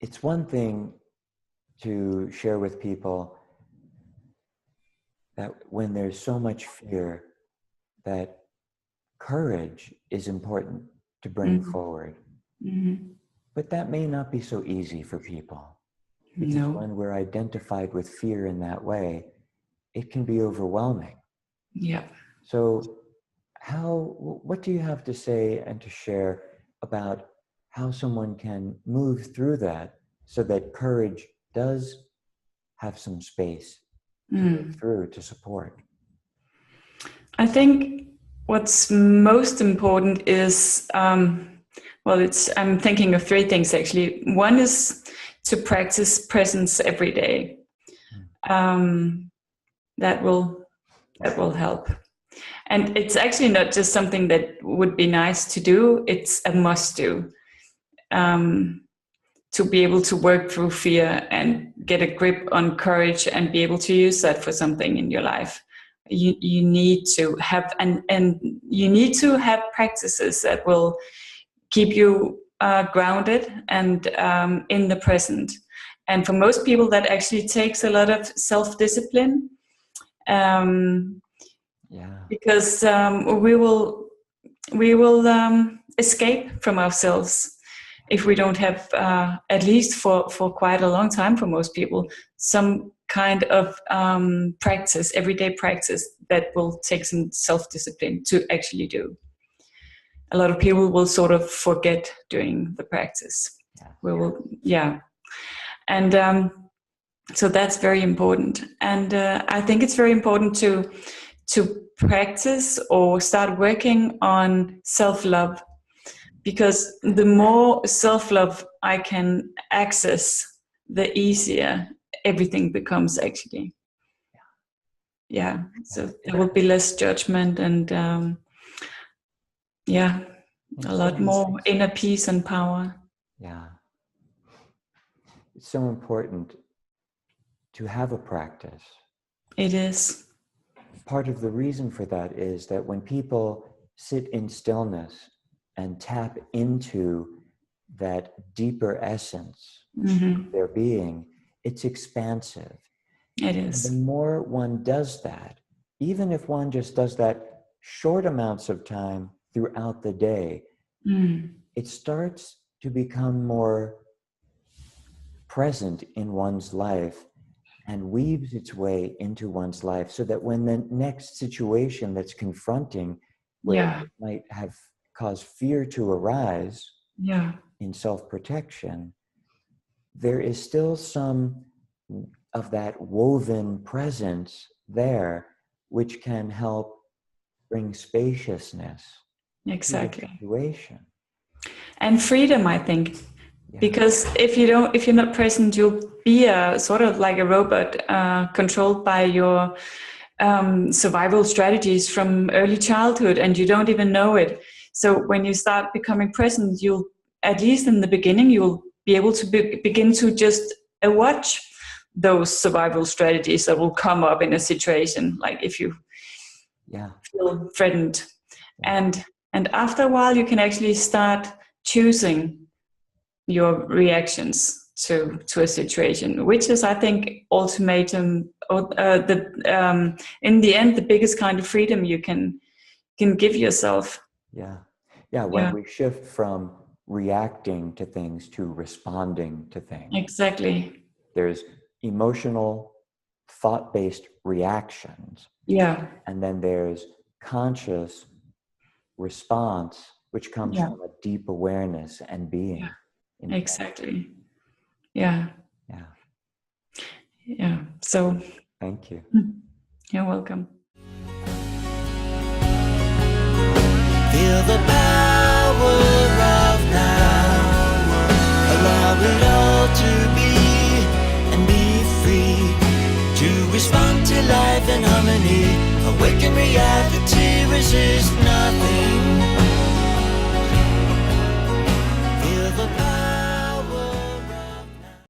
it's one thing to share with people that when there's so much fear, that courage is important to bring forward. But that may not be so easy for people. Because when we're identified with fear in that way, it can be overwhelming. Yeah. So what do you have to say and to share about how someone can move through that so that courage does have some space to move through, to support? I think what's most important is, I'm thinking of three things actually. One is to practice presence every day. That will help. And it's actually not just something that would be nice to do, it's a must do. To be able to work through fear and get a grip on courage and be able to use that for something in your life. You need to have and you need to have practices that will keep you grounded and in the present. And for most people, that actually takes a lot of self-discipline. Because we will escape from ourselves if we don't have, at least for quite a long time for most people, some kind of practice, everyday practice that will take some self-discipline to actually do. A lot of people will sort of forget doing the practice. And so that's very important. And I think it's very important to practice or start working on self-love, because the more self-love I can access, the easier everything becomes actually. So there will be less judgment and a lot more inner peace and power. It's so important to have a practice. It is. Part of the reason for that is that when people sit in stillness and tap into that deeper essence of their being, it's expansive. It is. And the more one does that, even if one just does that short amounts of time throughout the day, it starts to become more present in one's life and weaves its way into one's life, so that when the next situation that's confronting, where it might have caused fear to arise in self-protection, there is still some of that woven presence there, which can help bring spaciousness to the situation. And freedom, I think. Because if you're not present, you'll be a sort of like a robot, controlled by your survival strategies from early childhood, and you don't even know it. So when you start becoming present, you'll, at least in the beginning, you'll be able to begin to just watch those survival strategies that will come up in a situation, like if you feel threatened. And after a while, you can actually start choosing your reactions to a situation, which is, I think, ultimatum, in the end, the biggest kind of freedom you can give yourself. When we shift from reacting to things to responding to things. Exactly. There's emotional, thought-based reactions. And then there's conscious response, which comes from a deep awareness and being. Exactly. So thank you. You're welcome. Feel the power of now. Allow it all to be and be free to respond to life in harmony. Awaken reality, resist nothing. Feel the power.